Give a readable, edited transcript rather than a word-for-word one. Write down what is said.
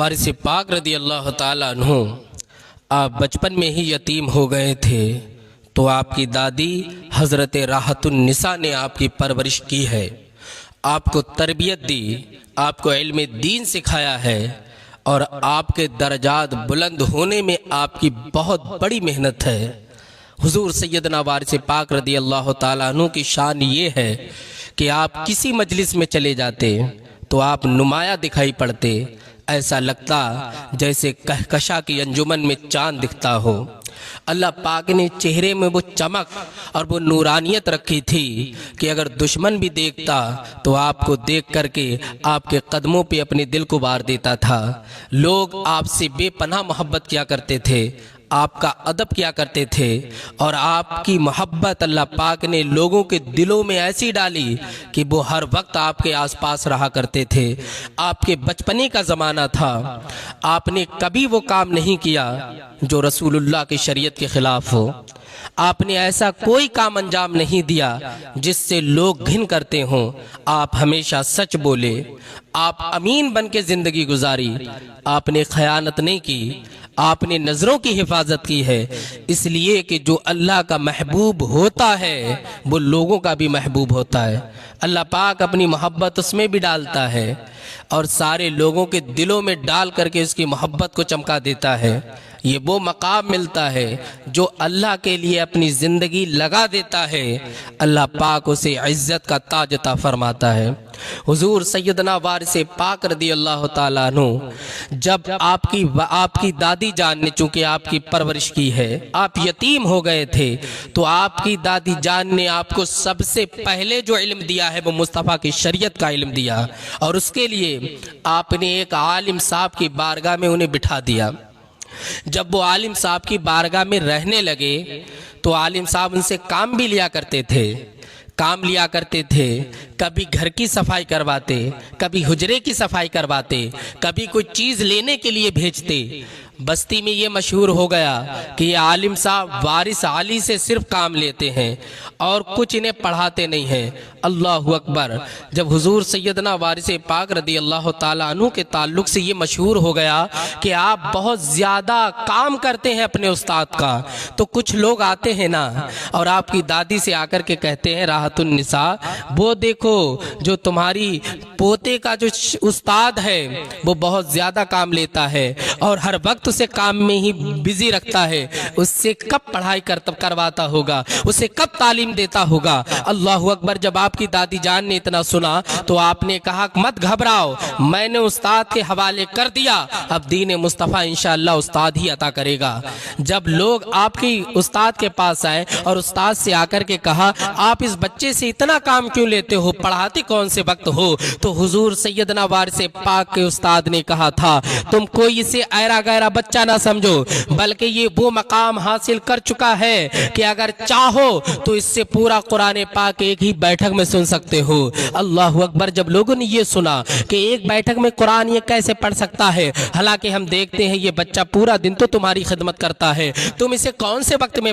वारिस पाक रदी अल्लाह ताला अन्हु आप बचपन में ही यतीम हो गए थे तो आपकी दादी हज़रत राहतुन्निसा ने आपकी परवरिश की है, आपको तरबियत दी, आपको इल्म दीन सिखाया है और आपके दर्जात बुलंद होने में आपकी बहुत बड़ी मेहनत है। हुजूर सैयदना वारिस पाक रदी अल्लाह ताला अन्हु की शान ये है कि आप किसी मजलिस में चले जाते तो आप नुमाया दिखाई पड़ते, ऐसा लगता जैसे कहकशा की अंजुमन में चांद दिखता हो। अल्लाह पाक ने चेहरे में वो चमक और वो नूरानियत रखी थी कि अगर दुश्मन भी देखता तो आपको देख करके आपके कदमों पे अपने दिल को वार देता था। लोग आपसे बेपनाह मोहब्बत किया करते थे, आपका अदब किया करते थे और आपकी मोहब्बत अल्लाह पाक ने लोगों के दिलों में ऐसी डाली कि वो हर वक्त आपके आसपास रहा करते थे। आपके बचपने का ज़माना था, आपने कभी वो काम नहीं किया जो रसूलुल्लाह की शरीयत के ख़िलाफ़ हो। आपने ऐसा कोई काम अंजाम नहीं दिया जिससे लोग घिन करते हों। आप हमेशा सच बोले, आप अमीन बन के ज़िंदगी गुजारी, आपने खयानत नहीं की, आपने नज़रों की हिफाजत की है। इसलिए कि जो अल्लाह का महबूब होता है वो लोगों का भी महबूब होता है। अल्लाह पाक अपनी मोहब्बत उसमें भी डालता है और सारे लोगों के दिलों में डाल करके उसकी मोहब्बत को चमका देता है। ये वो मकाम मिलता है जो अल्लाह के लिए अपनी ज़िंदगी लगा देता है, अल्लाह पाक उसे इज़्ज़त का ताज अता फरमाता है। हुजूर सैयदना वारिस पाक रदी अल्लाह ताला अन्हु जब आपकी दादी जान ने चूँकि आपकी परवरिश की है, आप यतीम हो गए थे तो आपकी दादी जान ने आपको सबसे पहले जो इल्म दिया है वो मुस्तफ़ा की शरीयत का इल्म दिया और उसके लिए आपने एक आलिम साहब की बारगाह में उन्हें बिठा दिया। जब वो आलिम साहब की बारगाह में रहने लगे तो आलिम साहब उनसे काम भी लिया करते थे। कभी घर की सफाई करवाते, कभी हुजरे की सफाई करवाते, कभी कोई चीज़ लेने के लिए भेजते। बस्ती में ये मशहूर हो गया कि ये आलिम साहब वारिस आली से सिर्फ काम लेते हैं और कुछ इन्हें पढ़ाते नहीं हैं। अल्लाहु अकबर। जब हुजूर सैयदना वारिस पाक रदी अल्लाह ताला अन्हु के ताल्लुक से ये मशहूर हो गया कि आप बहुत ज़्यादा काम करते हैं अपने उस्ताद का, तो कुछ लोग आते हैं ना और आपकी दादी से आकर के कहते हैं राहतुन्निसा, वो देखो जो तुम्हारी पोते का जो उस्ताद है वो बहुत ज़्यादा काम लेता है और हर वक्त उसे काम में ही बिजी रखता है, उससे कब पढ़ाई करवाता होगा, उसे कब तालीम देता होगा। अल्लाहु अकबर। जब आपकी दादी जान ने इतना सुना तो आपने कहा मत घबराओ, मैंने उस्ताद के हवाले कर दिया, अब दीन मुस्तफ़ा इंशाअल्लाह उस्ताद ही अता करेगा। जब लोग आपकी उस्ताद के पास आए और उस्ताद से आकर के कहा आप इस बच्चे से इतना काम क्यों लेते हो, पढ़ाते कौन से वक्त हो, तो हुजूर सैयदना वारिस पाक के उस्ताद ने कहा था तुम कोई इसे ऐरा गैरा बच्चा ना समझो, बल्कि ये वो मकाम हासिल कर चुका है कि अगर चाहो तो इससे पूरा कुरान पाक एक ही बैठक में सुन सकते हो। अल्लाहु अकबर। जब लोगों ने ये सुना कि एक बैठक में कुरान ये कैसे पढ़ सकता है, हालांकि हम देखते हैं ये बच्चा पूरा दिन तो तुम्हारी खिदमत करता है, तुम इसे कौन से वक्त में